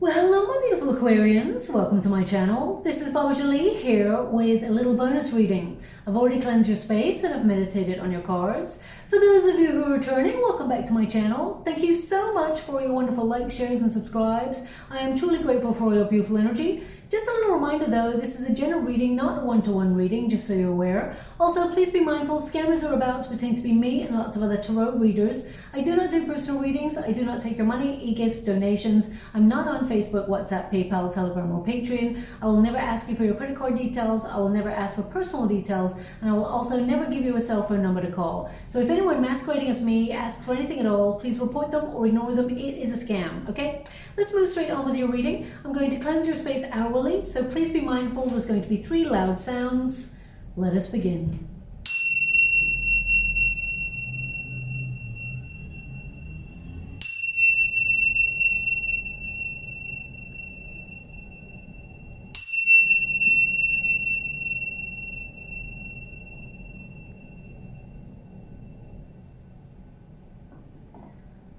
Well, hello my beautiful Aquarians, welcome to my channel. This is Baba Jolie here with a little bonus reading. I've already cleansed your space and I've meditated on your cards. For those of you who are returning, welcome back to my channel. Thank you so much for your wonderful likes, shares and subscribes. I am truly grateful for all your beautiful energy. Just a little reminder though, this is a general reading, not a one-to-one reading, just so you're aware. Also, please be mindful, scammers are about to pretend to be me and lots of other tarot readers. I do not do personal readings, I do not take your money, e-gifts, donations. I'm not on Facebook, WhatsApp, PayPal, Telegram or Patreon. I will never ask you for your credit card details, I will never ask for personal details, and I will also never give you a cell phone number to call. So if anyone masquerading as me asks for anything at all, please report them or ignore them, it is a scam, okay? Let's move straight on with your reading. I'm going to cleanse your space hourly, so please be mindful, there's going to be 3 loud sounds. Let us begin.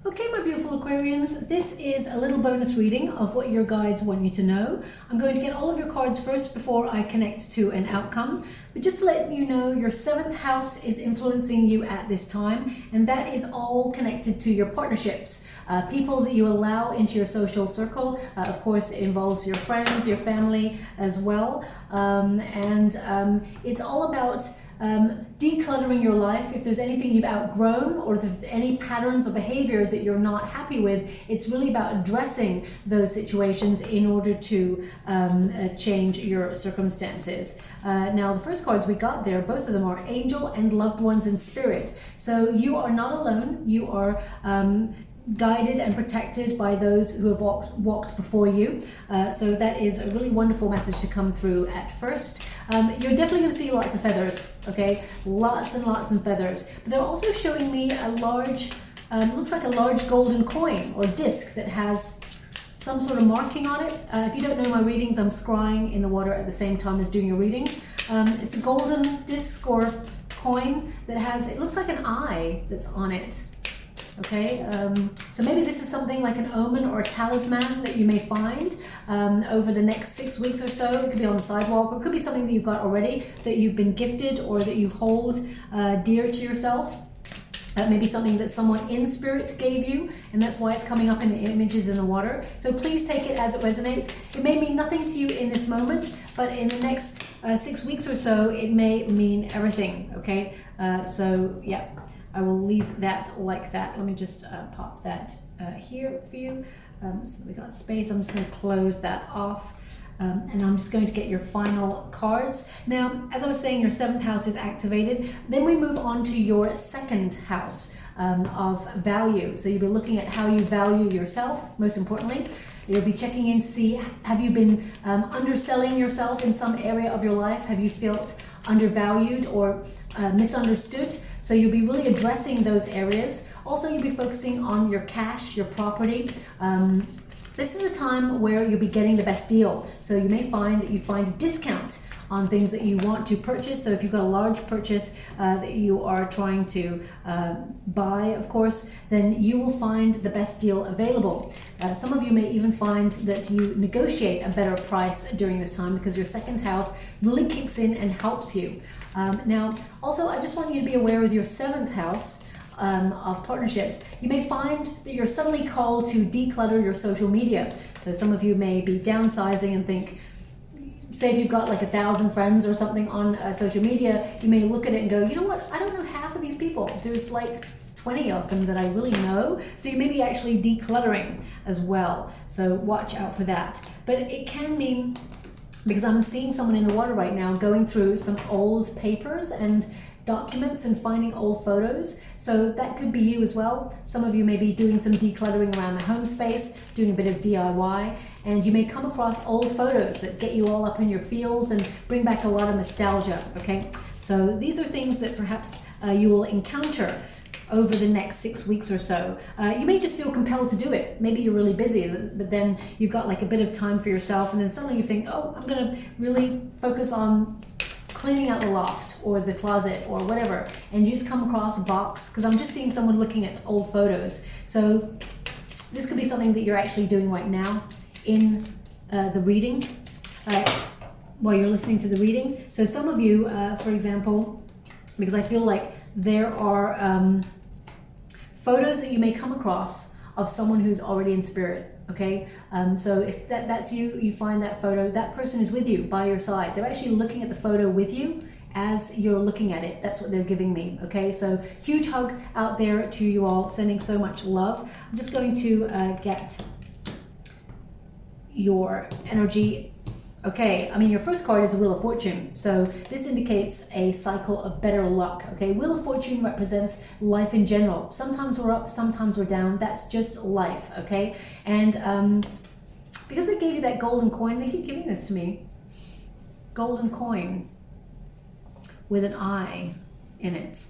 Okay, my beautiful Aquarians, this is a little bonus reading of what your guides want you to know. I'm going to get all of your cards first before I connect to an outcome. But just to let you know, your 7th house is influencing you at this time, and that is all connected to your partnerships. People that you allow into your social circle. Of course, it involves your friends, your family as well. It's all about decluttering your life. If there's anything you've outgrown or if there's any patterns of behavior that you're not happy with, it's really about addressing those situations in order to change your circumstances. Now, the first cards we got there, both of them are angel and loved ones in spirit. So you are not alone. You are guided and protected by those who have walked before you. So that is a really wonderful message to come through at first. You're definitely going to see lots of feathers, okay? Lots and lots of feathers. But they're also showing me a large, looks like a large golden coin or disc that has some sort of marking on it. If you don't know my readings, I'm scrying in the water at the same time as doing your readings. It's a golden disc or coin that has, it looks like an eye that's on it. Okay, so maybe this is something like an omen or a talisman that you may find over the next 6 weeks or so. It could be on the sidewalk, or it could be something that you've got already that you've been gifted or that you hold dear to yourself. Maybe something that someone in spirit gave you, and that's why it's coming up in the images in the water. So please take it as it resonates. It may mean nothing to you in this moment, but in the next 6 weeks or so, it may mean everything, okay? So yeah. I will leave that like that. Let me just pop that here for you. So we got space. I'm just going to close that off. And I'm just going to get your final cards. Now, as I was saying, your 7th house is activated. Then we move on to your 2nd house of value. So you'll be looking at how you value yourself, most importantly. You'll be checking in to see, have you been underselling yourself in some area of your life? Have you felt undervalued or misunderstood? So you'll be really addressing those areas. Also, you'll be focusing on your cash, your property. This is a time where you'll be getting the best deal. So you may find that you find a discount on things that you want to purchase. So if you've got a large purchase that you are trying to buy, of course, then you will find the best deal available. Some of you may even find that you negotiate a better price during this time because your 2nd house really kicks in and helps you. Now, also, I just want you to be aware with your 7th house of partnerships, you may find that you're suddenly called to declutter your social media. So some of you may be downsizing and think, say if you've got like 1,000 friends or something on social media, you may look at it and go, you know what, I don't know half of these people. There's like 20 of them that I really know. So you may be actually decluttering as well. So watch out for that. But it can mean, because I'm seeing someone in the water right now going through some old papers and documents and finding old photos. So that could be you as well. Some of you may be doing some decluttering around the home space, doing a bit of DIY, and you may come across old photos that get you all up in your feels and bring back a lot of nostalgia, okay? So these are things that perhaps you will encounter over the next 6 weeks or so. You may just feel compelled to do it. Maybe you're really busy, but then you've got like a bit of time for yourself, and then suddenly you think, oh, I'm gonna really focus on cleaning out the loft or the closet or whatever, and you just come across a box, because I'm just seeing someone looking at old photos. So this could be something that you're actually doing right now. in the reading, while you're listening to the reading. So some of you, for example, because I feel like there are photos that you may come across of someone who's already in spirit, okay? So if that's you, you find that photo, that person is with you, by your side. They're actually looking at the photo with you as you're looking at it. That's what they're giving me, okay? So huge hug out there to you all, sending so much love. I'm just going to get your energy. Okay, I mean, your first card is a Wheel of Fortune. So this indicates a cycle of better luck, okay? Wheel of Fortune represents life in general. Sometimes we're up, sometimes we're down. That's just life, okay? And because they gave you that golden coin, they keep giving this to me. Golden coin with an eye in it,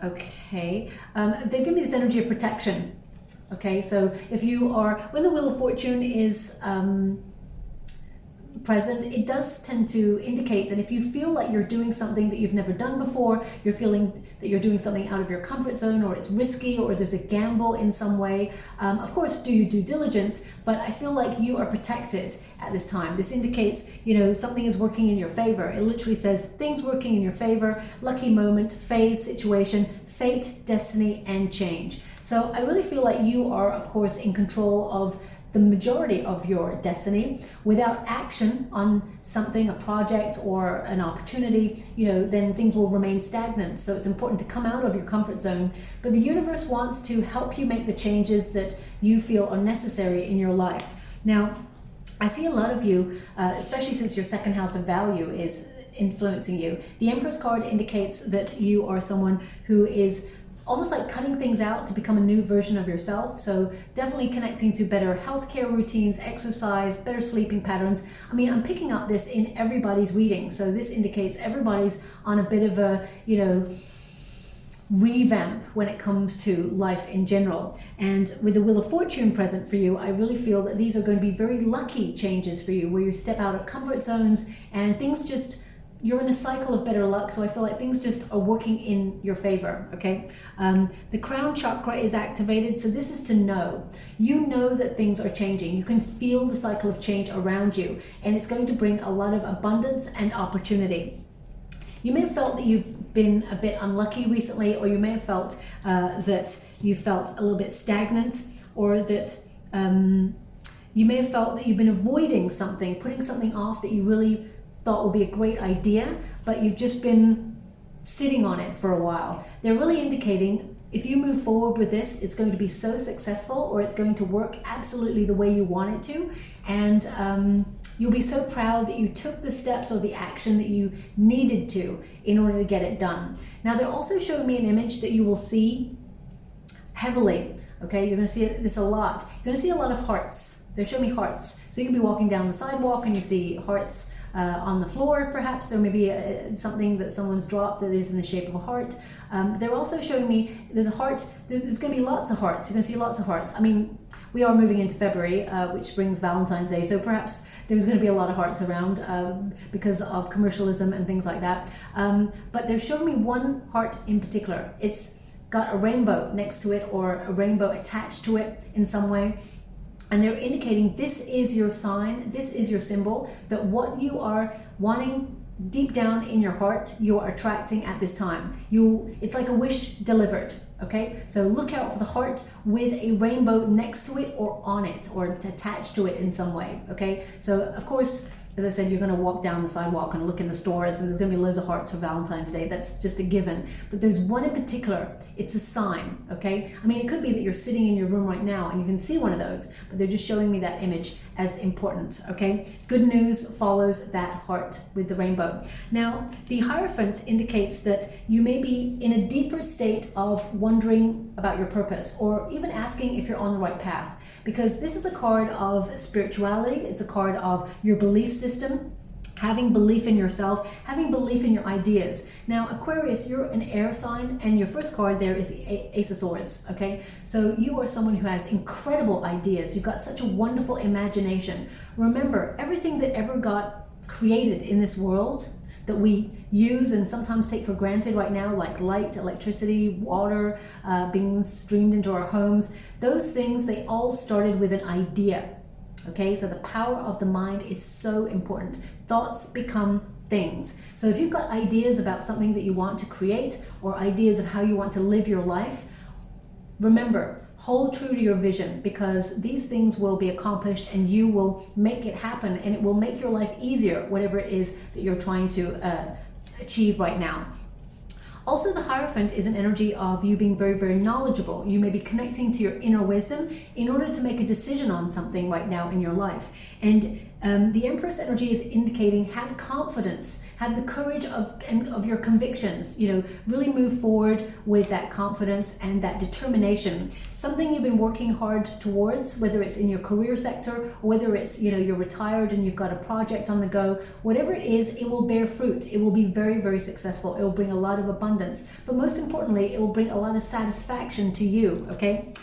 okay? They give me this energy of protection, okay? So if you are, when the Wheel of Fortune is present, it does tend to indicate that if you feel like you're doing something that you've never done before, you're feeling that you're doing something out of your comfort zone, or it's risky, or there's a gamble in some way, of course do your due diligence, but I feel like you are protected at this time. This indicates, you know, something is working in your favor. It literally says things working in your favor, lucky moment, phase, situation, fate, destiny, and change. So I really feel like you are, of course, in control of the majority of your destiny. Without action on something, a project or an opportunity, you know, then things will remain stagnant. So it's important to come out of your comfort zone. But the universe wants to help you make the changes that you feel are necessary in your life. Now, I see a lot of you, especially since your second house of value is influencing you. The Empress card indicates that you are someone who is almost like cutting things out to become a new version of yourself. So definitely connecting to better healthcare routines, exercise, better sleeping patterns. I mean, I'm picking up this in everybody's reading. So this indicates everybody's on a bit of a, you know, revamp when it comes to life in general. And with the Wheel of Fortune present for you, I really feel that these are going to be very lucky changes for you, where you step out of comfort zones and things just, you're in a cycle of better luck. So I feel like things just are working in your favor, okay? The crown chakra is activated. So this is to know. You know that things are changing. You can feel the cycle of change around you, and it's going to bring a lot of abundance and opportunity. You may have felt that you've been a bit unlucky recently, or you may have felt that you felt a little bit stagnant, or that you may have felt that you've been avoiding something, putting something off that you really thought would be a great idea, but you've just been sitting on it for a while. They're really indicating if you move forward with this, it's going to be so successful, or it's going to work absolutely the way you want it to. And you'll be so proud that you took the steps or the action that you needed to in order to get it done. Now, they're also showing me an image that you will see heavily, okay? You're gonna see this a lot. You're gonna see a lot of hearts. They're showing me hearts. So you can be walking down the sidewalk and you see hearts on the floor, perhaps, or maybe something that someone's dropped that is in the shape of a heart. They're also showing me there's a heart, there's going to be lots of hearts. You're going to see lots of hearts. I mean, we are moving into February, which brings Valentine's Day, so perhaps there's going to be a lot of hearts around because of commercialism and things like that. But they're showing me one heart in particular. It's got a rainbow next to it, or a rainbow attached to it in some way. And they're indicating this is your sign, this is your symbol, that what you are wanting deep down in your heart, you are attracting at this time. It's like a wish delivered, okay? So look out for the heart with a rainbow next to it, or on it, or attached to it in some way, okay? So of course, as I said, you're going to walk down the sidewalk and look in the stores, and there's going to be loads of hearts for Valentine's Day. That's just a given. But there's one in particular. It's a sign, okay? I mean, it could be that you're sitting in your room right now and you can see one of those, but they're just showing me that image as important, okay? Good news follows that heart with the rainbow. Now, the Hierophant indicates that you may be in a deeper state of wondering about your purpose, or even asking if you're on the right path. Because this is a card of spirituality, it's a card of your belief system, having belief in yourself, having belief in your ideas. Now, Aquarius, you're an air sign, and your first card there is the Ace of Swords, okay? So you are someone who has incredible ideas. You've got such a wonderful imagination. Remember, everything that ever got created in this world that we use and sometimes take for granted right now, like light, electricity, water, being streamed into our homes, those things, they all started with an idea. Okay, so the power of the mind is so important. Thoughts become things. So if you've got ideas about something that you want to create or ideas of how you want to live your life, remember, hold true to your vision, because these things will be accomplished and you will make it happen, and it will make your life easier, whatever it is that you're trying to achieve right now. Also, the Hierophant is an energy of you being very, very knowledgeable. You may be connecting to your inner wisdom in order to make a decision on something right now in your life. And the Empress energy is indicating have confidence, have the courage of your convictions, you know, really move forward with that confidence and that determination. Something you've been working hard towards, whether it's in your career sector or whether it's, you know, you're retired and you've got a project on the go, whatever it is, it will bear fruit. It will be very, very successful. It will bring a lot of abundance, but most importantly, it will bring a lot of satisfaction to you, okay?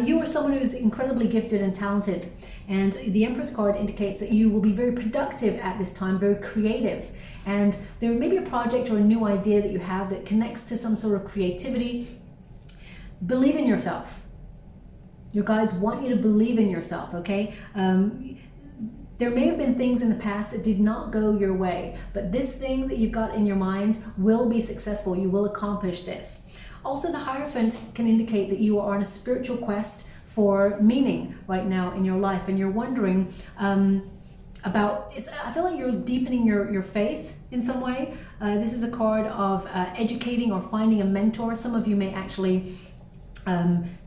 You are someone who's incredibly gifted and talented, and the Empress card indicates that you will be very productive at this time, very creative, and there may be a project or a new idea that you have that connects to some sort of creativity. Believe in yourself. Your guides want you to believe in yourself, okay? There may have been things in the past that did not go your way, but this thing that you've got in your mind will be successful. You will accomplish this. Also, the Hierophant can indicate that you are on a spiritual quest for meaning right now in your life, and you're wondering I feel like you're deepening your faith in some way. This is a card of educating or finding a mentor. Some of you may actually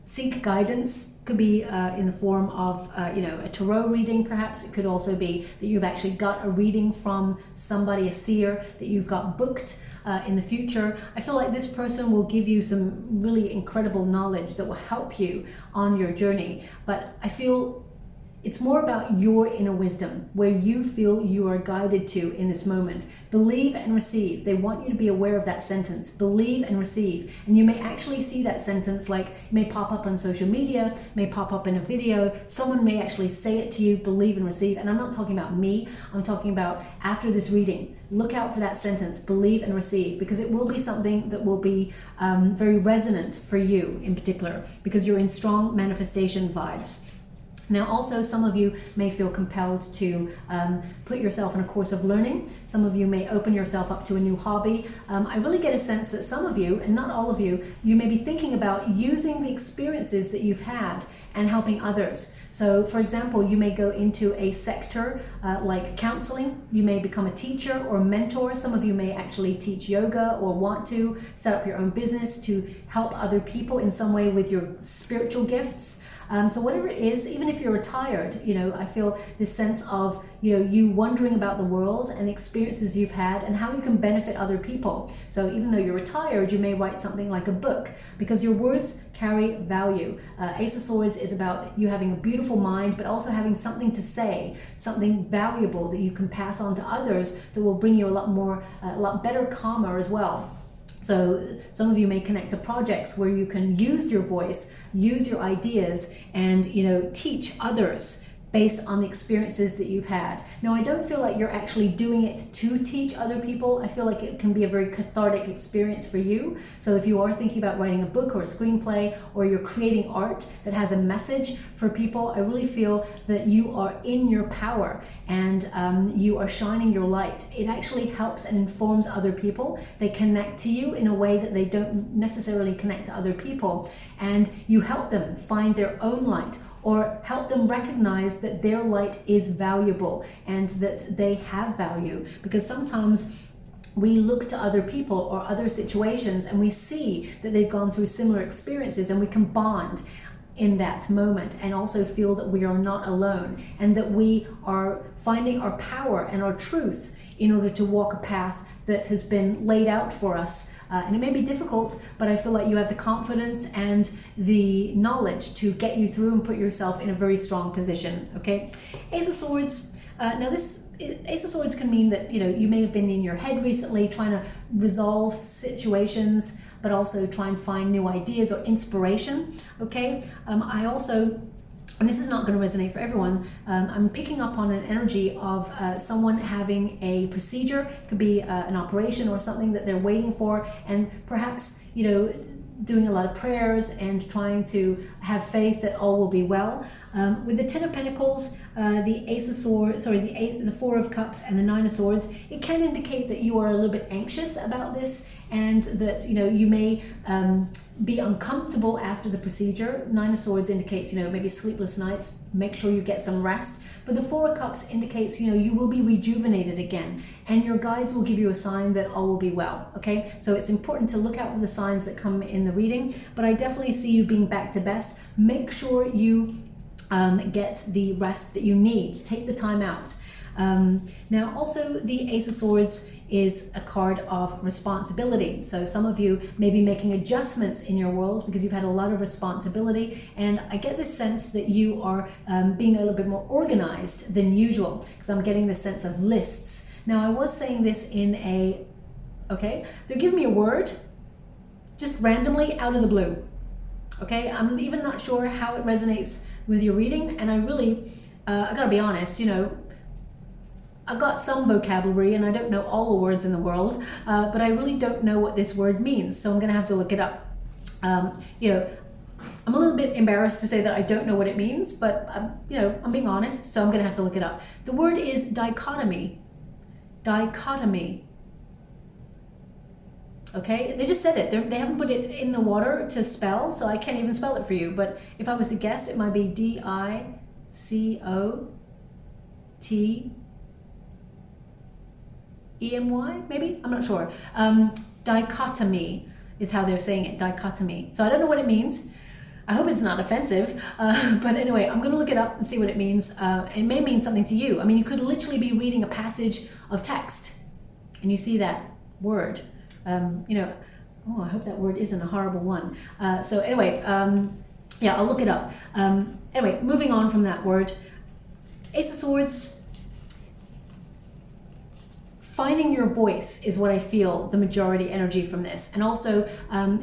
seek guidance. Could be in the form of you know, a tarot reading perhaps. It could also be that you've actually got a reading from somebody, a seer, that you've got booked in the future. I feel like this person will give you some really incredible knowledge that will help you on your journey. But I feel it's more about your inner wisdom, where you feel you are guided to in this moment. Believe and receive. They want you to be aware of that sentence. Believe and receive. And you may actually see that sentence, like, may pop up on social media, may pop up in a video. Someone may actually say it to you, believe and receive. And I'm not talking about me. I'm talking about after this reading. Look out for that sentence, believe and receive, because it will be something that will be very resonant for you in particular, because you're in strong manifestation vibes. Now, also, some of you may feel compelled to put yourself in a course of learning. Some of you may open yourself up to a new hobby. I really get a sense that some of you, and not all of you, you may be thinking about using the experiences that you've had and helping others. So, for example, you may go into a sector like counseling. You may become a teacher or mentor. Some of you may actually teach yoga or want to set up your own business to help other people in some way with your spiritual gifts. So whatever it is, even if you're retired, you know, I feel this sense of, you know, you wondering about the world and the experiences you've had and how you can benefit other people. So even though you're retired, you may write something like a book, because your words carry value. Ace of Swords is about you having a beautiful mind, but also having something to say, something valuable that you can pass on to others that will bring you a lot better karma as well. So some of you may connect to projects where you can use your voice, use your ideas, and, you know, teach others based on the experiences that you've had. Now, I don't feel like you're actually doing it to teach other people. I feel like it can be a very cathartic experience for you. So if you are thinking about writing a book or a screenplay, or you're creating art that has a message for people, I really feel that you are in your power and you are shining your light. It actually helps and informs other people. They connect to you in a way that they don't necessarily connect to other people, and you help them find their own light, or help them recognize that their light is valuable and that they have value. Because sometimes we look to other people or other situations and we see that they've gone through similar experiences, and we can bond in that moment and also feel that we are not alone, and that we are finding our power and our truth in order to walk a path that has been laid out for us. And it may be difficult, but I feel like you have the confidence and the knowledge to get you through and put yourself in a very strong position, okay? Ace of Swords, now this Ace of Swords can mean that, you know, you may have been in your head recently trying to resolve situations, but also try and find new ideas or inspiration, okay? I also, and this is not going to resonate for everyone, I'm picking up on an energy of someone having a procedure. It could be an operation or something that they're waiting for, and perhaps, you know, doing a lot of prayers and trying to have faith that all will be well. With the Ten of Pentacles, the Ace of Swords, sorry, the Four of Cups and the Nine of Swords, it can indicate that you are a little bit anxious about this, and that, you know, you may be uncomfortable after the procedure. Nine of Swords indicates, you know, maybe sleepless nights. Make sure you get some rest. But the Four of Cups indicates, you know, you will be rejuvenated again, and your guides will give you a sign that all will be well. Okay, so it's important to look out for the signs that come in the reading, but I definitely see you being back to best. Make sure you get the rest that you need. Take the time out. Now also, the Ace of Swords is a card of responsibility. So some of you may be making adjustments in your world because you've had a lot of responsibility, and I get this sense that you are being a little bit more organized than usual, because I'm getting this sense of lists. Now, I was saying this in a, okay, they're giving me a word just randomly out of the blue. Okay, I'm even not sure how it resonates with your reading, and I really, I gotta be honest, you know, I've got some vocabulary and I don't know all the words in the world, but I really don't know what this word means, so I'm gonna have to look it up. You know, I'm a little bit embarrassed to say that I don't know what it means, but you know, I'm being honest, so I'm gonna have to look it up. The word is dichotomy. Dichotomy. Okay, they just said it. They haven't put it in the water to spell, so I can't even spell it for you. But if I was to guess, it might be D-I-C-O-T. E-M-Y, maybe? I'm not sure. Dichotomy is how they're saying it, dichotomy. So I don't know what it means. I hope it's not offensive. But anyway, I'm going to look it up and see what it means. It may mean something to you. I mean, you could literally be reading a passage of text and you see that word. You know, oh, I hope that word isn't a horrible one. So anyway, yeah, I'll look it up. Anyway, moving on from that word. Ace of Swords. Finding your voice is what I feel the majority energy from this, and also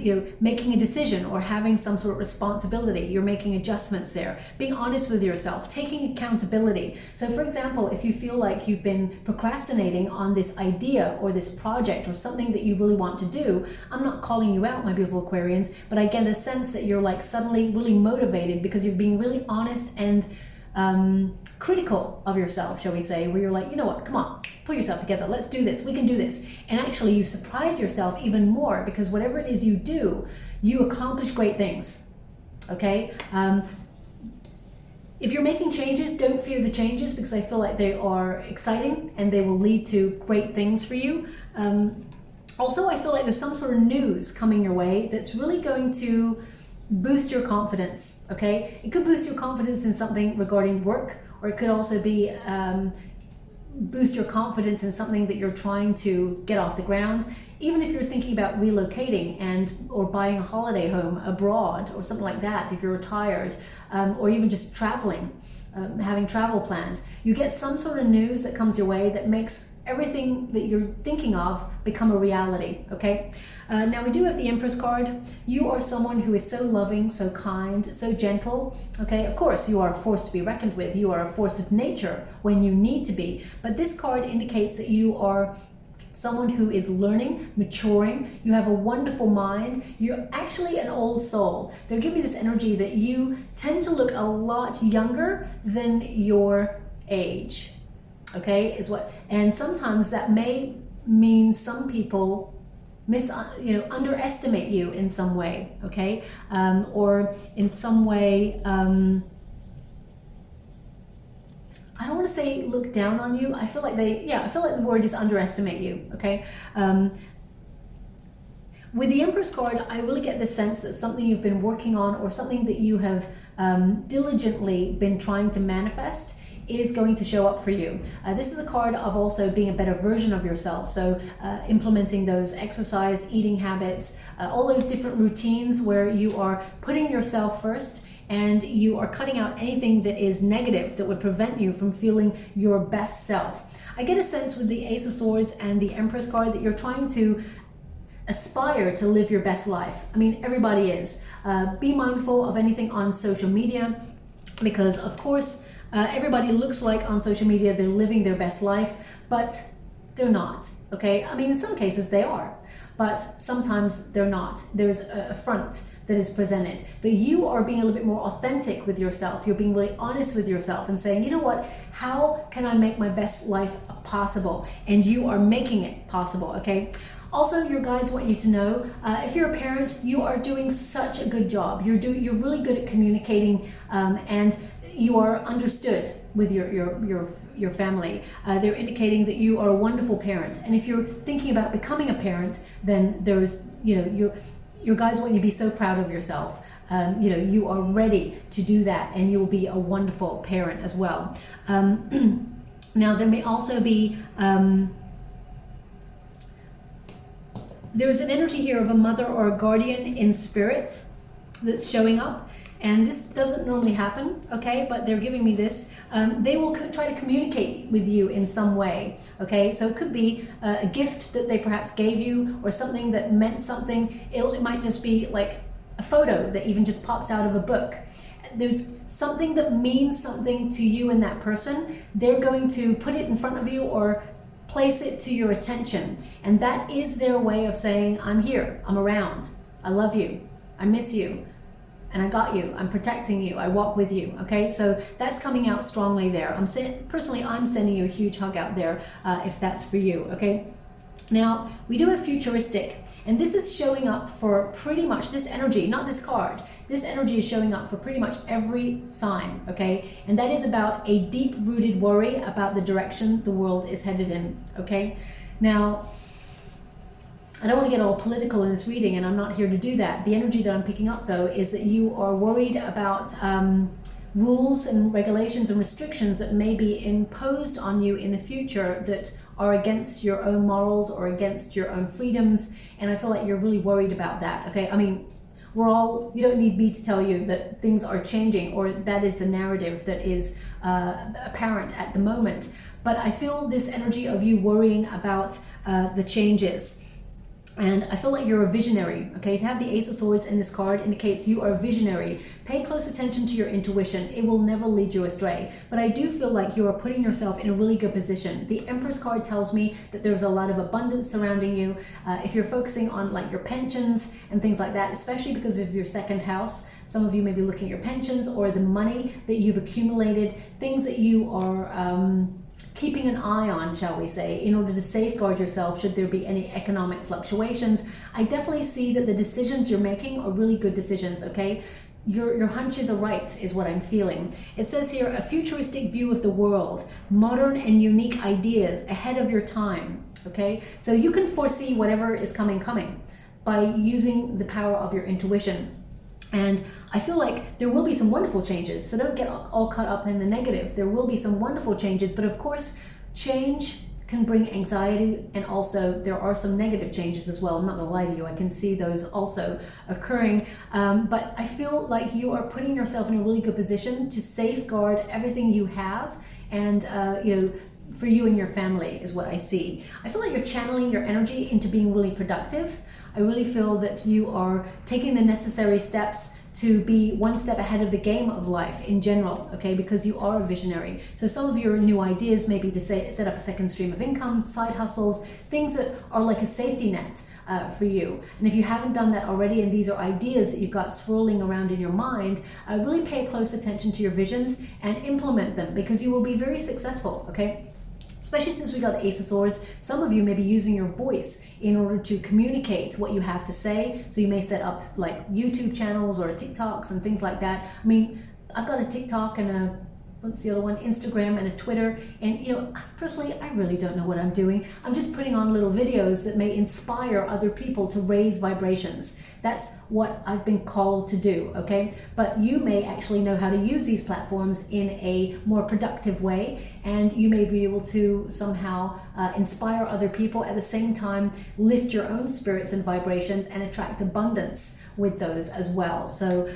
you know, making a decision or having some sort of responsibility. You're making adjustments there, being honest with yourself, taking accountability. So for example, if you feel like you've been procrastinating on this idea or this project or something that you really want to do, I'm not calling you out, my beautiful Aquarians, but I get a sense that you're like suddenly really motivated because you're being really honest and critical of yourself, shall we say, where you're like, you know what, come on, pull yourself together, let's do this, we can do this. And actually you surprise yourself even more, because whatever it is you do, you accomplish great things. Okay, if you're making changes, don't fear the changes, because I feel like they are exciting and they will lead to great things for you. Also, I feel like there's some sort of news coming your way that's really going to boost your confidence. Okay, it could boost your confidence in something regarding work, or it could also be boost your confidence in something that you're trying to get off the ground. Even if you're thinking about relocating or buying a holiday home abroad or something like that, if you're retired, or even just traveling, having travel plans, you get some sort of news that comes your way that makes everything that you're thinking of become a reality. Okay, now we do have the Empress card. You are someone who is so loving, so kind, so gentle. Okay, of course you are a force to be reckoned with. You are a force of nature when you need to be, but this card indicates that you are someone who is learning, maturing. You have a wonderful mind. You're actually an old soul. They're giving me this energy that you tend to look a lot younger than your age. Okay, is what, and sometimes that may mean some people underestimate you in some way. Okay, or in some way, I don't want to say look down on you. I feel like I feel like the word is underestimate you. Okay. With the Empress card, I really get the sense that something you've been working on, or something that you have diligently been trying to manifest, is going to show up for you. This is a card of also being a better version of yourself. So implementing those exercise, eating habits, all those different routines where you are putting yourself first, and you are cutting out anything that is negative that would prevent you from feeling your best self. I get a sense with the Ace of Swords and the Empress card that you're trying to aspire to live your best life. I mean, everybody is. Be mindful of anything on social media, because of course, everybody looks like on social media they're living their best life, but they're not. Okay, I mean, in some cases they are, but sometimes they're not. There's a front that is presented. But you are being a little bit more authentic with yourself. You're being really honest with yourself and saying, you know what, how can I make my best life possible? And you are making it possible, okay? Also, your guides want you to know, if you're a parent, you are doing such a good job. You're really good at communicating, and you are understood with your family. They're indicating that you are a wonderful parent. And if you're thinking about becoming a parent, then there's, you know, your guides want you to be so proud of yourself. You know, you are ready to do that, and you will be a wonderful parent as well. Now, there may also be there's an energy here of a mother or a guardian in spirit that's showing up. And this doesn't normally happen, okay? But they're giving me this. They will try to communicate with you in some way, okay? So it could be a gift that they perhaps gave you, or something that meant something. It might just be like a photo that even just pops out of a book. There's something that means something to you and that person. They're going to put it in front of you or place it to your attention. And that is their way of saying, I'm here, I'm around, I love you, I miss you, and I got you, I'm protecting you, I walk with you, okay? So that's coming out strongly there. Personally, I'm sending you a huge hug out there if that's for you, okay? Now, we do a futuristic, and this is showing up for pretty much this energy, not this card. This energy is showing up for pretty much every sign, okay? And that is about a deep-rooted worry about the direction the world is headed in, okay? Now, I don't want to get all political in this reading, and I'm not here to do that. The energy that I'm picking up, though, is that you are worried about rules and regulations and restrictions that may be imposed on you in the future that are against your own morals or against your own freedoms. And I feel like you're really worried about that, okay? I mean, you don't need me to tell you that things are changing, or that is the narrative that is apparent at the moment. But I feel this energy of you worrying about the changes. And I feel like you're a visionary, okay? To have the Ace of Swords in this card indicates you are a visionary. Pay close attention to your intuition. It will never lead you astray. But I do feel like you are putting yourself in a really good position. The Empress card tells me that there's a lot of abundance surrounding you. If you're focusing on like your pensions and things like that, especially because of your second house, some of you may be looking at your pensions or the money that you've accumulated, things that you are keeping an eye on, shall we say, in order to safeguard yourself should there be any economic fluctuations. I definitely see that the decisions you're making are really good decisions, okay? Your hunches are right, is what I'm feeling. It says here, a futuristic view of the world, modern and unique ideas ahead of your time, okay? So you can foresee whatever is coming by using the power of your intuition. And I feel like there will be some wonderful changes, so don't get all caught up in the negative. There will be some wonderful changes, but of course, change can bring anxiety, and also there are some negative changes as well. I'm not gonna lie to you, I can see those also occurring, but I feel like you are putting yourself in a really good position to safeguard everything you have, and you know, for you and your family is what I see. I feel like you're channeling your energy into being really productive. I really feel that you are taking the necessary steps to be one step ahead of the game of life in general, okay, because you are a visionary. So some of your new ideas may be to set up a second stream of income, side hustles, things that are like a safety net for you. And if you haven't done that already, and these are ideas that you've got swirling around in your mind, really pay close attention to your visions and implement them, because you will be very successful, okay? Especially since we got the Ace of Swords, some of you may be using your voice in order to communicate what you have to say. So you may set up like YouTube channels or TikToks and things like that. I mean, I've got a TikTok and a, what's the other one, Instagram and a Twitter. And you know, personally, I really don't know what I'm doing. I'm just putting on little videos that may inspire other people to raise vibrations. That's what I've been called to do, okay? But you may actually know how to use these platforms in a more productive way, and you may be able to somehow inspire other people, at the same time lift your own spirits and vibrations and attract abundance with those as well. So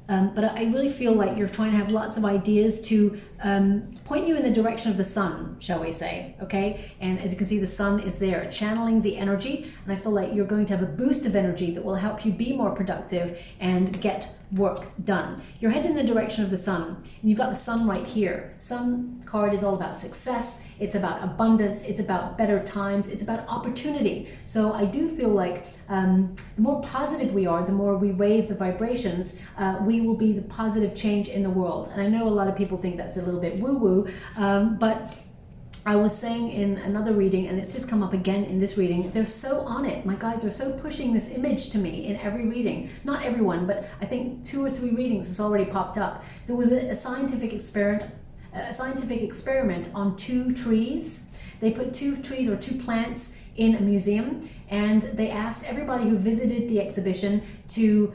but I really feel like you're trying to have lots of ideas to point you in the direction of the sun, shall we say, okay? And as you can see, the sun is there, channeling the energy, and I feel like you're going to have a boost of energy that will help you be more productive and get work done. You're heading in the direction of the sun, and you've got the sun right here. Sun card is all about success, it's about abundance, it's about better times, it's about opportunity. So I do feel like the more positive we are, the more we raise the vibrations, we will be the positive change in the world. And I know a lot of people think that's a little bit woo-woo, but I was saying in another reading, and it's just come up again in this reading, they're so on it. My guides are so pushing this image to me in every reading. Not everyone, but I think 2 or 3 readings has already popped up. There was a scientific experiment on 2 trees. They put 2 trees or 2 plants in a museum, and they asked everybody who visited the exhibition to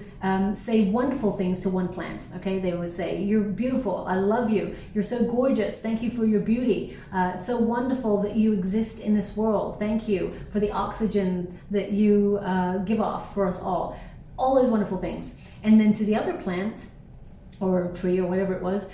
say wonderful things to one plant. Okay, they would say, "You're beautiful, I love you, you're so gorgeous, thank you for your beauty, it's so wonderful that you exist in this world, thank you for the oxygen that you give off for us all." All those wonderful things. And then to the other plant or tree or whatever it was,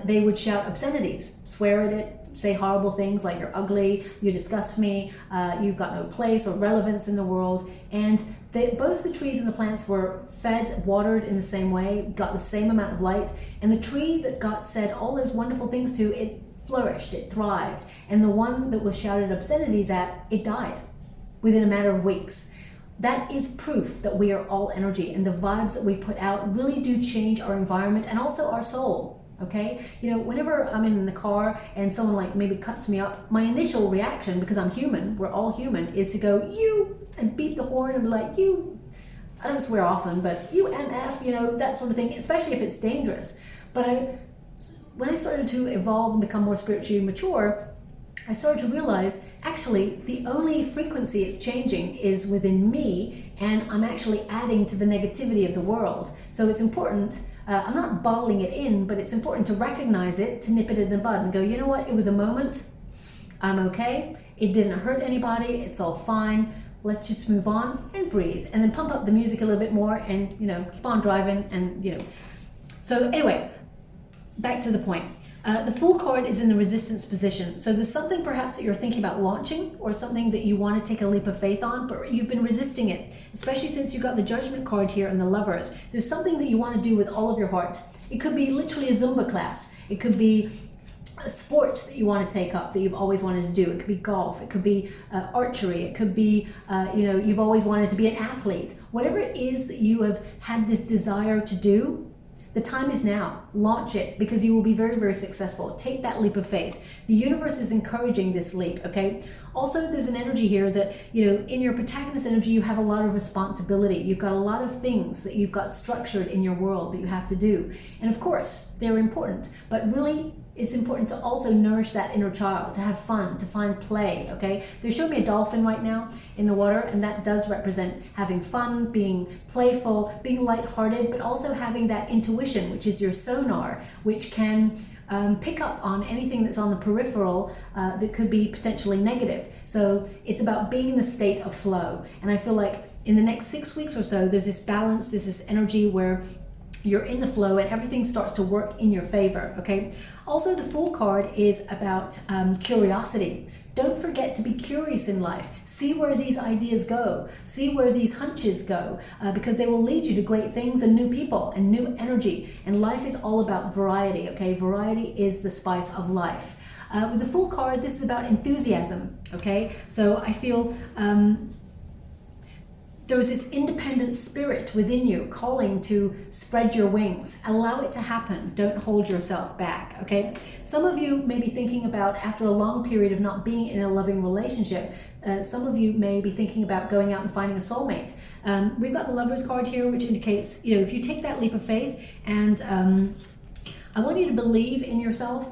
they would shout obscenities, swear at it, say horrible things like "you're ugly, you disgust me, you've got no place or relevance in the world." And both the trees and the plants were fed, watered in the same way, got the same amount of light. And the tree that got said all those wonderful things to, it flourished, it thrived. And the one that was shouted obscenities at, it died within a matter of weeks. That is proof that we are all energy, and the vibes that we put out really do change our environment and also our soul. Okay, you know, whenever I'm in the car and someone like maybe cuts me up, my initial reaction, because I'm human, we're all human, is to go "you" and beep the horn and be like "you." I don't swear often, but "you MF," you know, that sort of thing, especially if it's dangerous. But when I started to evolve and become more spiritually mature, I started to realize actually the only frequency it's changing is within me, and I'm actually adding to the negativity of the world. So it's important. I'm not bottling it in, but it's important to recognize it, to nip it in the bud and go, you know what, it was a moment, I'm okay, it didn't hurt anybody, it's all fine, let's just move on and breathe. And then pump up the music a little bit more and, you know, keep on driving and, you know. So anyway, back to the point. The Fool card is in the resistance position. So there's something perhaps that you're thinking about launching, or something that you want to take a leap of faith on, but you've been resisting it, especially since you got the Judgment card here and the Lovers. There's something that you want to do with all of your heart. It could be literally a Zumba class. It could be a sport that you want to take up that you've always wanted to do. It could be golf. It could be archery. It could be, you know, you've always wanted to be an athlete. Whatever it is that you have had this desire to do, the time is now. Launch it, because you will be very, very successful. Take that leap of faith. The universe is encouraging this leap, okay? Also, there's an energy here that, you know, in your protagonist energy, you have a lot of responsibility. You've got a lot of things that you've got structured in your world that you have to do. And of course, they're important, but really, it's important to also nourish that inner child, to have fun, to find play, okay? They're showing me a dolphin right now in the water, and that does represent having fun, being playful, being lighthearted, but also having that intuition, which is your sonar, which can pick up on anything that's on the peripheral that could be potentially negative. So it's about being in the state of flow. And I feel like in the next 6 weeks or so, there's this balance, there's this energy where you're in the flow and everything starts to work in your favor, okay? Also, the Fool card is about curiosity. Don't forget to be curious in life. See where these ideas go. See where these hunches go, because they will lead you to great things and new people and new energy. And life is all about variety, okay? Variety is the spice of life. With the Fool card, this is about enthusiasm, okay? So I feel there is this independent spirit within you calling to spread your wings. Allow it to happen. Don't hold yourself back, okay? Some of you may be thinking about, after a long period of not being in a loving relationship, some of you may be thinking about going out and finding a soulmate. We've got the Lovers card here, which indicates, you know, if you take that leap of faith, and I want you to believe in yourself.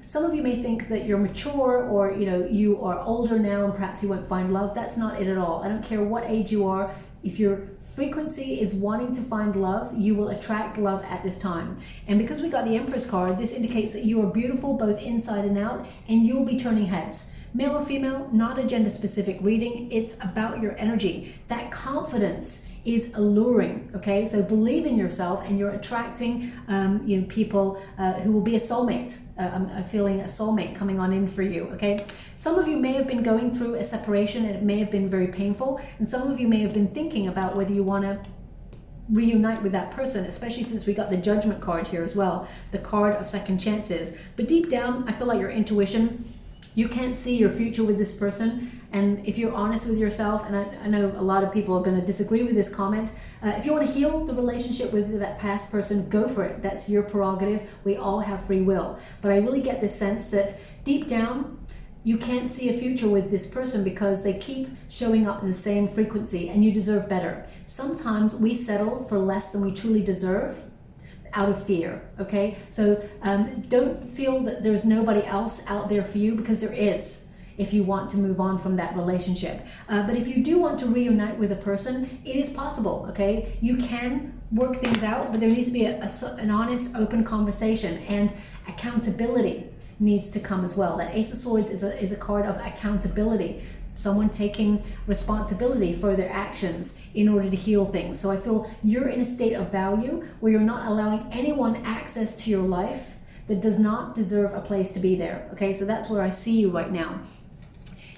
Some of you may think that you're mature, or you know, you are older now and perhaps you won't find love. That's not it at all. I don't care what age you are. If your frequency is wanting to find love, you will attract love at this time. And because we got the Empress card, this indicates that you are beautiful both inside and out, and you will be turning heads. Male or female, not a gender specific reading. It's about your energy. That confidence is alluring, okay? So believe in yourself, and you're attracting people who will be a soulmate. I'm feeling a soulmate coming on in for you, okay? Some of you may have been going through a separation, and it may have been very painful, and some of you may have been thinking about whether you want to reunite with that person, especially since we got the Judgment card here as well, the card of second chances. But deep down, I feel like your intuition, you can't see your future with this person. And if you're honest with yourself, and I know a lot of people are going to disagree with this comment, if you want to heal the relationship with that past person, go for it. That's your prerogative. We all have free will. But I really get this sense that deep down, you can't see a future with this person because they keep showing up in the same frequency, and you deserve better. Sometimes we settle for less than we truly deserve out of fear, okay? So don't feel that there's nobody else out there for you, because there is, if you want to move on from that relationship. But if you do want to reunite with a person, it is possible, okay? You can work things out, but there needs to be an honest, open conversation, and accountability needs to come as well. That Ace of Swords is a card of accountability. Someone taking responsibility for their actions in order to heal things. So I feel you're in a state of value where you're not allowing anyone access to your life that does not deserve a place to be there. Okay, so that's where I see you right now.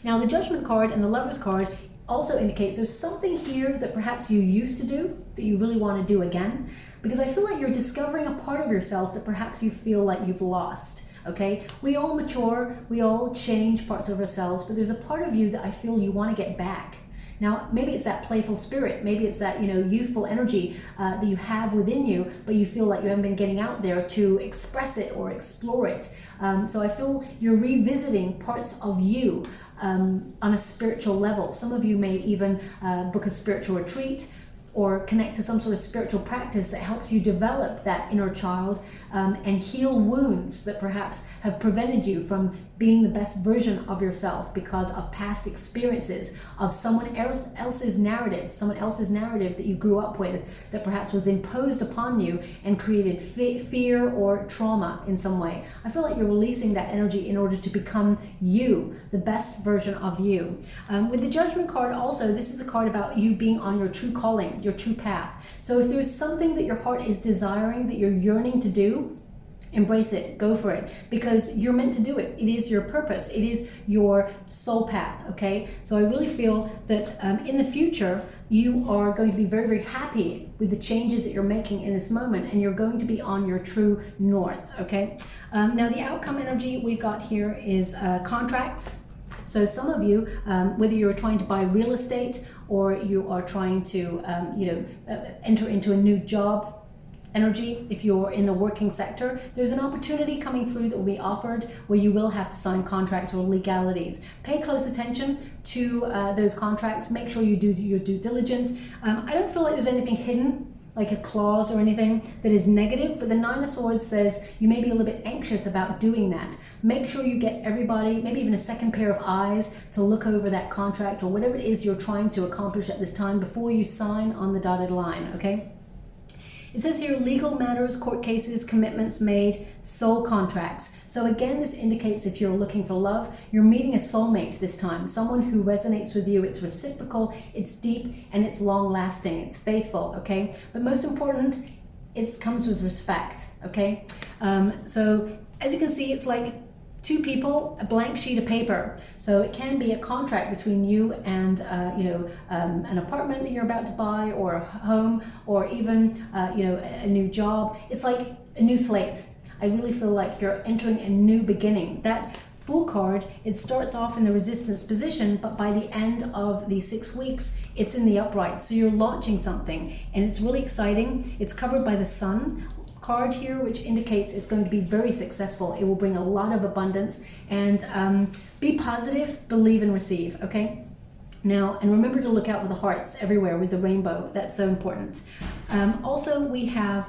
Now the Judgment card and the Lovers card also indicates there's something here that perhaps you used to do that you really want to do again, because I feel like you're discovering a part of yourself that perhaps you feel like you've lost. Okay, we all mature, we all change parts of ourselves, but there's a part of you that I feel you want to get back. Now, maybe it's that playful spirit, maybe it's that, youthful energy that you have within you, but you feel like you haven't been getting out there to express it or explore it. So I feel you're revisiting parts of you on a spiritual level. Some of you may even book a spiritual retreat or connect to some sort of spiritual practice that helps you develop that inner child and heal wounds that perhaps have prevented you from being the best version of yourself because of past experiences of someone else's narrative that you grew up with that perhaps was imposed upon you and created fear or trauma in some way. I feel like you're releasing that energy in order to become you, the best version of you. With the Judgment card also, this is a card about you being on your true calling, your true path. So if there's something that your heart is desiring, that you're yearning to do, embrace it, go for it, because you're meant to do it. It is your purpose. It is your soul path, okay? So I really feel that in the future, you are going to be very, very happy with the changes that you're making in this moment, and you're going to be on your true north, okay? Now the outcome energy we've got here is contracts. So some of you, whether you're trying to buy real estate or you are trying to, enter into a new job energy, if you're in the working sector, there's an opportunity coming through that will be offered where you will have to sign contracts or legalities. Pay close attention to those contracts. Make sure you do your due diligence. I don't feel like there's anything hidden, like a clause or anything that is negative, but the Nine of Swords says you may be a little bit anxious about doing that. Make sure you get everybody, maybe even a second pair of eyes, to look over that contract or whatever it is you're trying to accomplish at this time before you sign on the dotted line, okay? It says here, legal matters, court cases, commitments made, soul contracts. So again, this indicates if you're looking for love, you're meeting a soulmate this time, someone who resonates with you. It's reciprocal, it's deep, and it's long lasting, it's faithful, okay? But most important, it comes with respect, okay? So as you can see, it's like two people, a blank sheet of paper. So it can be a contract between you and an apartment that you're about to buy, or a home, or even a new job. It's like a new slate. I really feel like you're entering a new beginning. That Fool card, it starts off in the resistance position, but by the end of the 6 weeks, it's in the upright. So you're launching something, and it's really exciting. It's covered by the Sun card here, which indicates it's going to be very successful. It will bring a lot of abundance, and be positive, believe and receive, okay? Now, and remember to look out with the hearts everywhere with the rainbow. That's so important. Also, we have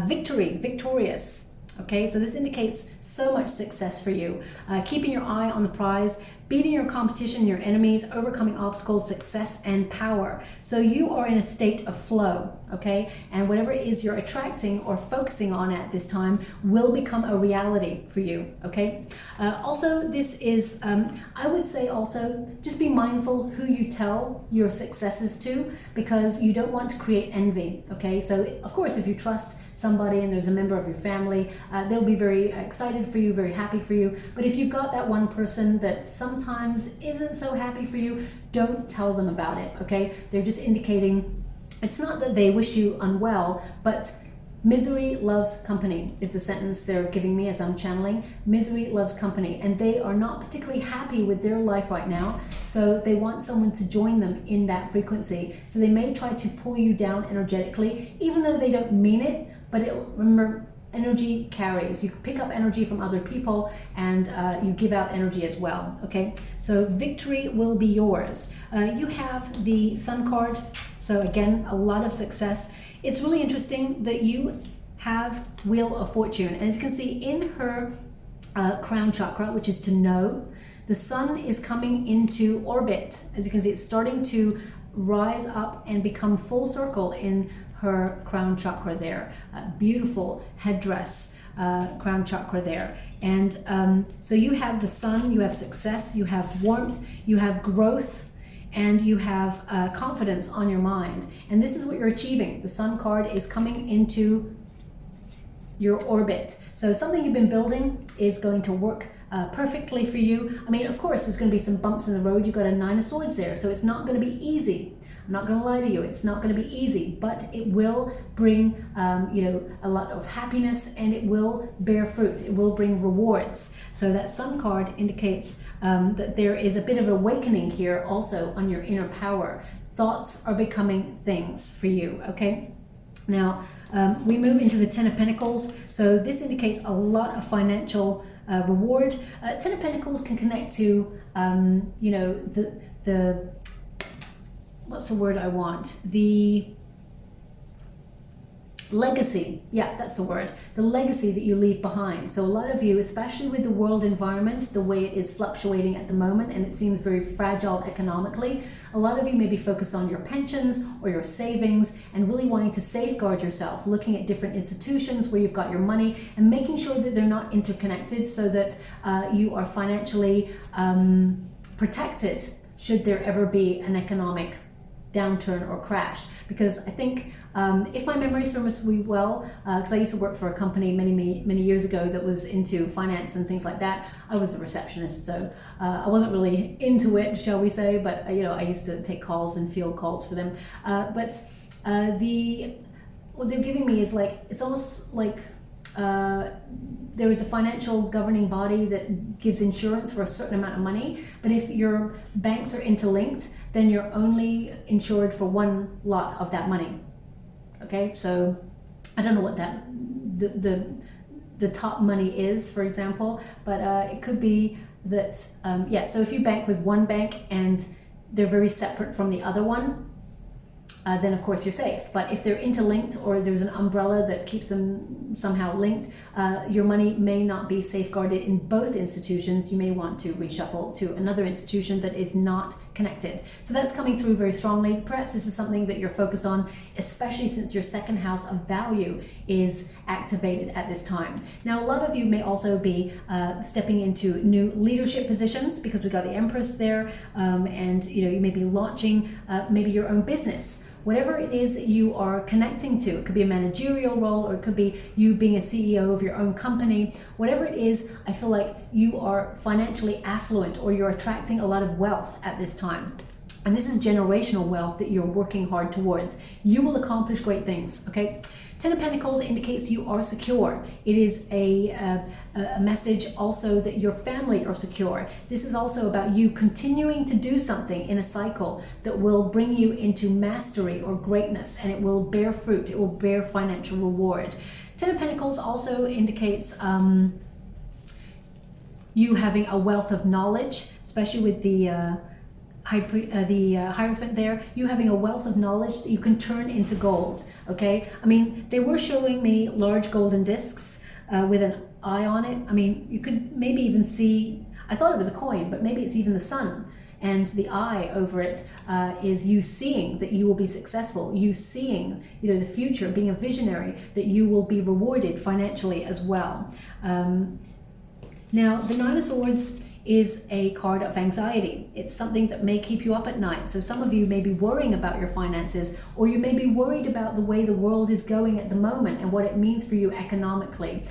victory, victorious. Okay, so this indicates so much success for you. Keeping your eye on the prize, beating your competition, your enemies, overcoming obstacles, success, and power. So you are in a state of flow, okay? And whatever it is you're attracting or focusing on at this time will become a reality for you, okay? Also, this is, I would say also, just be mindful who you tell your successes to, because you don't want to create envy, okay? So, of course, if you trust somebody and there's a member of your family, they'll be very excited for you, very happy for you. But if you've got that one person that sometimes isn't so happy for you, don't tell them about it, okay? They're just indicating, it's not that they wish you unwell, but misery loves company is the sentence they're giving me as I'm channeling. Misery loves company, and they are not particularly happy with their life right now, so they want someone to join them in that frequency. So they may try to pull you down energetically, even though they don't mean it, but remember, energy carries. You pick up energy from other people, and you give out energy as well, okay? So victory will be yours. You have the Sun card, so again, a lot of success. It's really interesting that you have Wheel of Fortune. And as you can see in her crown chakra, which is to know, the Sun is coming into orbit. As you can see, it's starting to rise up and become full circle in her crown chakra there. Beautiful headdress, crown chakra there. And so you have the Sun, you have success, you have warmth, you have growth, and you have confidence on your mind. And this is what you're achieving. The Sun card is coming into your orbit. So something you've been building is going to work perfectly for you. I mean, of course, there's going to be some bumps in the road. You've got a 9 of Swords there, so it's not going to be easy. I'm not going to lie to you, it's not going to be easy, but it will bring you know, a lot of happiness, and it will bear fruit. It will bring rewards. So that Sun card indicates that there is a bit of awakening here also on your inner power. Thoughts are becoming things for you, okay? Now, we move into the Ten of Pentacles. So this indicates a lot of financial reward. Ten of Pentacles can connect to, you know, the what's the word I want? The legacy. Yeah, that's the word. The legacy that you leave behind. So a lot of you, especially with the world environment, the way it is fluctuating at the moment, and it seems very fragile economically, a lot of you may be focused on your pensions or your savings and really wanting to safeguard yourself, looking at different institutions where you've got your money and making sure that they're not interconnected, so that you are financially protected should there ever be an economic downturn or crash. Because I think if my memory serves me well, because I used to work for a company many years ago that was into finance and things like that. I was a receptionist, so I wasn't really into it, shall we say, but you know, I used to take calls and field calls for them. But what they're giving me is like, it's almost like there is a financial governing body that gives insurance for a certain amount of money, but if your banks are interlinked, then you're only insured for one lot of that money. Okay, so I don't know what that the top money is, for example, but it could be that yeah. So if you bank with one bank and they're very separate from the other one, then of course you're safe. But if they're interlinked, or there's an umbrella that keeps them somehow linked, your money may not be safeguarded in both institutions. You may want to reshuffle to another institution that is not connected. So that's coming through very strongly. Perhaps this is something that you're focused on, especially since your second house of value is activated at this time. Now, a lot of you may also be stepping into new leadership positions, because we got the Empress there, and you know, you may be launching maybe your own business. Whatever it is that you are connecting to, it could be a managerial role, or it could be you being a CEO of your own company. Whatever it is, I feel like you are financially affluent, or you're attracting a lot of wealth at this time. And this is generational wealth that you're working hard towards. You will accomplish great things, okay? Ten of Pentacles indicates you are secure. It is a message also that your family are secure. This is also about you continuing to do something in a cycle that will bring you into mastery or greatness, and it will bear fruit. It will bear financial reward. Ten of Pentacles also indicates you having a wealth of knowledge, especially with the Hierophant there, you having a wealth of knowledge that you can turn into gold, okay? I mean, they were showing me large golden discs with an eye on it. I mean, you could maybe even see, I thought it was a coin, but maybe it's even the sun. And the eye over it is you seeing that you will be successful, you seeing, you know, the future, being a visionary, that you will be rewarded financially as well. Now, the Nine of Swords is a card of anxiety. It's something that may keep you up at night. So some of you may be worrying about your finances, or you may be worried about the way the world is going at the moment and what it means for you economically.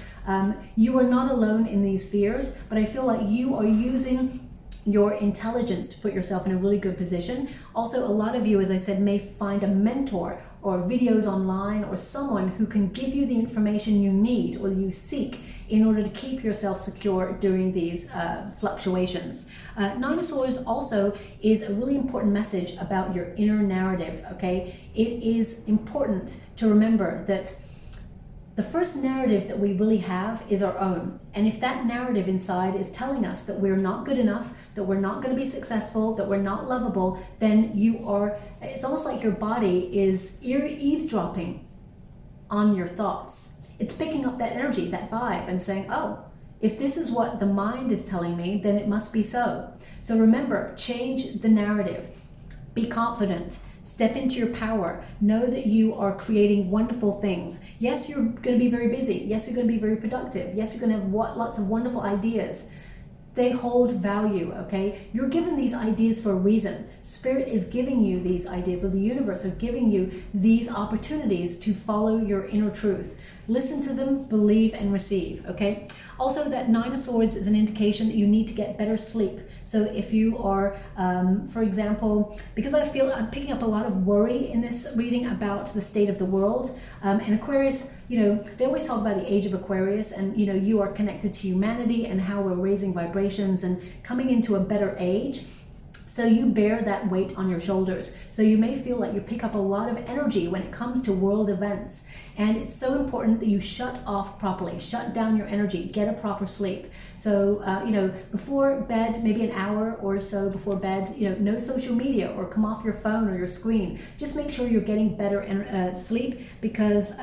You are not alone in these fears, but I feel like you are using your intelligence to put yourself in a really good position. Also, a lot of you, as I said, may find a mentor or videos online or someone who can give you the information you need or you seek in order to keep yourself secure during these fluctuations. Nine of Swords also is a really important message about your inner narrative, okay? It is important to remember that the first narrative that we really have is our own. And if that narrative inside is telling us that we're not good enough, that we're not going to be successful, that we're not lovable, then it's almost like your body is eavesdropping on your thoughts. It's picking up that energy, that vibe, and saying, oh, if this is what the mind is telling me, then it must be so. So remember, change the narrative. Be confident. Step into your power. Know that you are creating wonderful things. Yes, you're going to be very busy. Yes, you're going to be very productive. Yes, you're going to have lots of wonderful ideas. They hold value, okay? You're given these ideas for a reason. Spirit is giving you these ideas, or the universe are giving you these opportunities to follow your inner truth. Listen to them, believe, and receive, okay? Also, that Nine of Swords is an indication that you need to get better sleep. So if you are, for example, because I feel I'm picking up a lot of worry in this reading about the state of the world, and Aquarius, you know, they always talk about the age of Aquarius, and, you know, you are connected to humanity and how we're raising vibrations and coming into a better age. So you bear that weight on your shoulders. So you may feel like you pick up a lot of energy when it comes to world events. And it's so important that you shut off properly, shut down your energy, get a proper sleep. So, you know, before bed, maybe an hour or so before bed, you know, no social media or come off your phone or your screen. Just make sure you're getting better sleep, because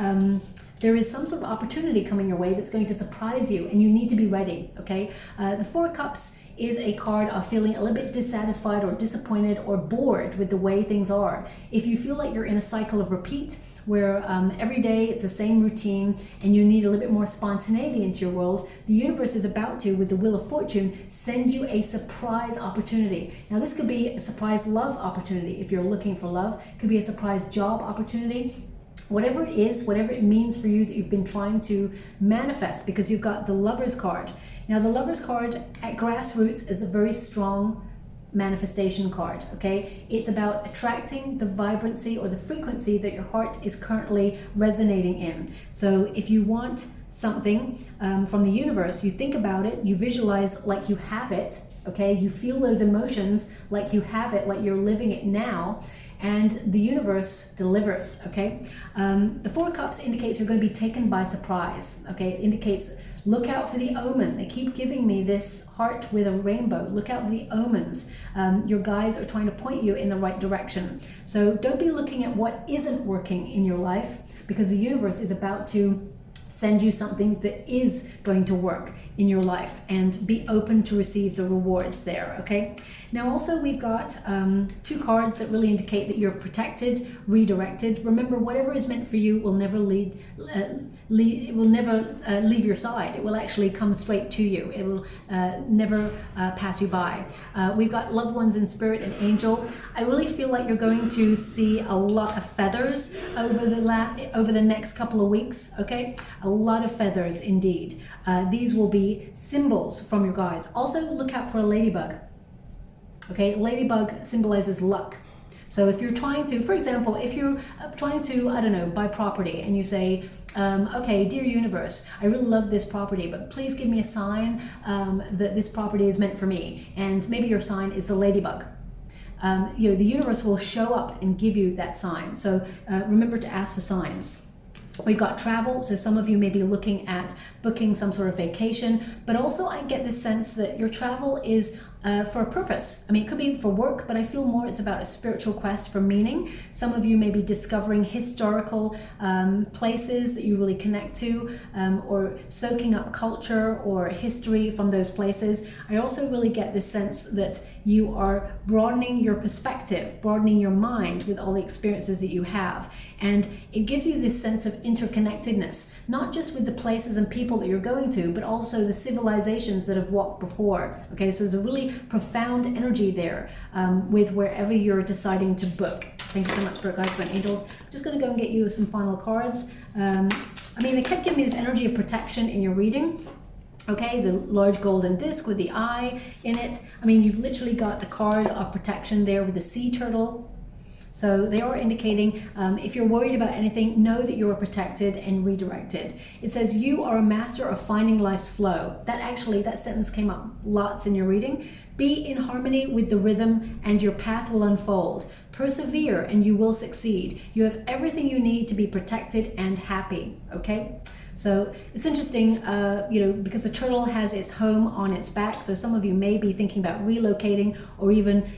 there is some sort of opportunity coming your way that's going to surprise you, and you need to be ready, okay? The Four of Cups is a card of feeling a little bit dissatisfied or disappointed or bored with the way things are. If you feel like you're in a cycle of repeat, where every day it's the same routine and you need a little bit more spontaneity into your world, the universe is about to, with the Wheel of Fortune, send you a surprise opportunity. Now this could be a surprise love opportunity if you're looking for love, it could be a surprise job opportunity. Whatever it is, whatever it means for you that you've been trying to manifest, because you've got the Lover's card. Now the Lover's card at grassroots is a very strong manifestation card, okay? It's about attracting the vibrancy or the frequency that your heart is currently resonating in. So if you want something from the universe, you think about it, you visualize like you have it, okay? You feel those emotions like you have it, like you're living it now, and the universe delivers, okay? The Four of Cups indicates you're going to be taken by surprise, okay? It indicates look out for the omen. They keep giving me this heart with a rainbow. Look out for the omens. Your guides are trying to point you in the right direction. So don't be looking at what isn't working in your life, because the universe is about to send you something that is going to work in your life, and be open to receive the rewards there, okay? Now also we've got two cards that really indicate that you're protected, redirected. Remember, whatever is meant for you will never leave your side. It will actually come straight to you. It will never pass you by. We've got loved ones in spirit and angel. I really feel like you're going to see a lot of feathers over the next couple of weeks, okay? A lot of feathers indeed. These will be symbols from your guides. Also look out for a ladybug. Okay, ladybug symbolizes luck. So if you're trying to, for example, if you're trying to, I don't know, buy property, and you say, okay, dear universe, I really love this property, but please give me a sign that this property is meant for me. And maybe your sign is the ladybug. You know, the universe will show up and give you that sign. So remember to ask for signs. We've got travel, so some of you may be looking at booking some sort of vacation, but also I get this sense that your travel is for a purpose. I mean, it could be for work, but I feel more it's about a spiritual quest for meaning. Some of you may be discovering historical places that you really connect to, or soaking up culture or history from those places. I also really get this sense that you are broadening your perspective, broadening your mind with all the experiences that you have. And it gives you this sense of interconnectedness, not just with the places and people that you're going to, but also the civilizations that have walked before. Okay, so there's a really profound energy there with wherever you're deciding to book. Thank you so much, Spirit Guides, and Angels. I'm just going to go and get you some final cards. I mean, they kept giving me this energy of protection in your reading. Okay, the large golden disc with the eye in it. I mean, you've literally got the card of protection there with the sea turtle. So they are indicating if you're worried about anything, know that you are protected and redirected. It says you are a master of finding life's flow. That sentence came up lots in your reading. Be in harmony with the rhythm and your path will unfold. Persevere and you will succeed. You have everything you need to be protected and happy, okay? So it's interesting, because the turtle has its home on its back. So some of you may be thinking about relocating or even,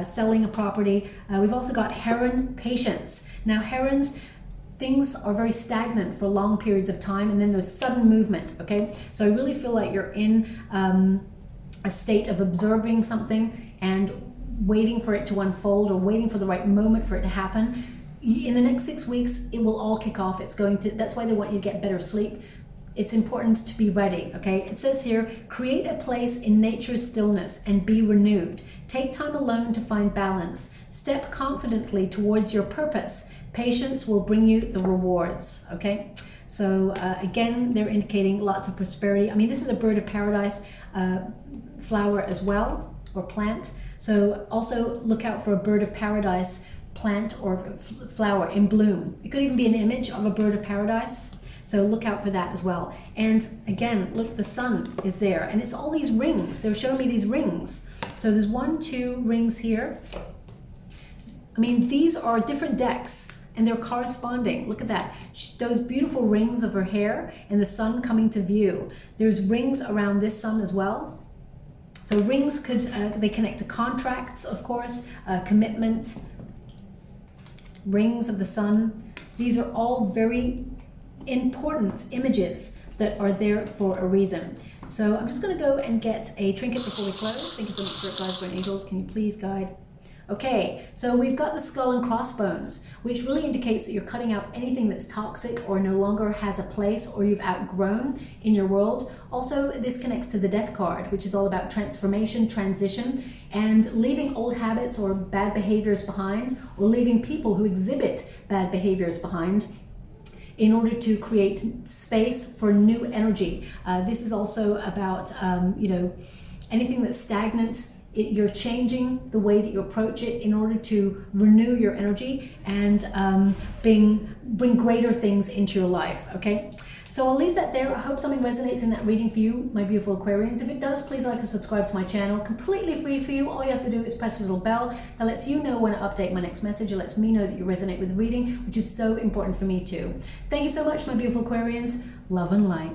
selling a property. We've also got heron patience. Now herons, things are very stagnant for long periods of time, and then there's sudden movement, okay? So I really feel like you're in a state of observing something and waiting for it to unfold or waiting for the right moment for it to happen. In the next 6 weeks, it will all kick off. That's why they want you to get better sleep. It's important to be ready, okay? It says here, create a place in nature's stillness and be renewed. Take time alone to find balance. Step confidently towards your purpose. Patience will bring you the rewards, okay? So again, they're indicating lots of prosperity. I mean, this is a bird of paradise flower as well, or plant. So also look out for a bird of paradise plant or flower in bloom. It could even be an image of a bird of paradise. So look out for that as well. And again, look, the sun is there, and it's all these rings. They're showing me these rings. So there's 1, 2 rings here. I mean, these are different decks and they're corresponding. Look at that. Those beautiful rings of her hair and the sun coming to view. There's rings around this sun as well. So rings they connect to contracts, of course, commitment, rings of the sun. These are all very important images that are there for a reason. So I'm just going to go and get a trinket before we close. Thank you so much, Spirit Guides, and Angels. Can you please guide? Okay, so we've got the skull and crossbones, which really indicates that you're cutting out anything that's toxic or no longer has a place or you've outgrown in your world. Also, this connects to the death card, which is all about transformation, transition, and leaving old habits or bad behaviors behind, or leaving people who exhibit bad behaviors behind in order to create space for new energy. This is also about, anything that's stagnant. You're changing the way that you approach it in order to renew your energy and bring greater things into your life, okay? So I'll leave that there. I hope something resonates in that reading for you, my beautiful Aquarians. If it does, please like and subscribe to my channel. Completely free for you. All you have to do is press the little bell that lets you know when I update my next message. It lets me know that you resonate with the reading, which is so important for me too. Thank you so much, my beautiful Aquarians. Love and light.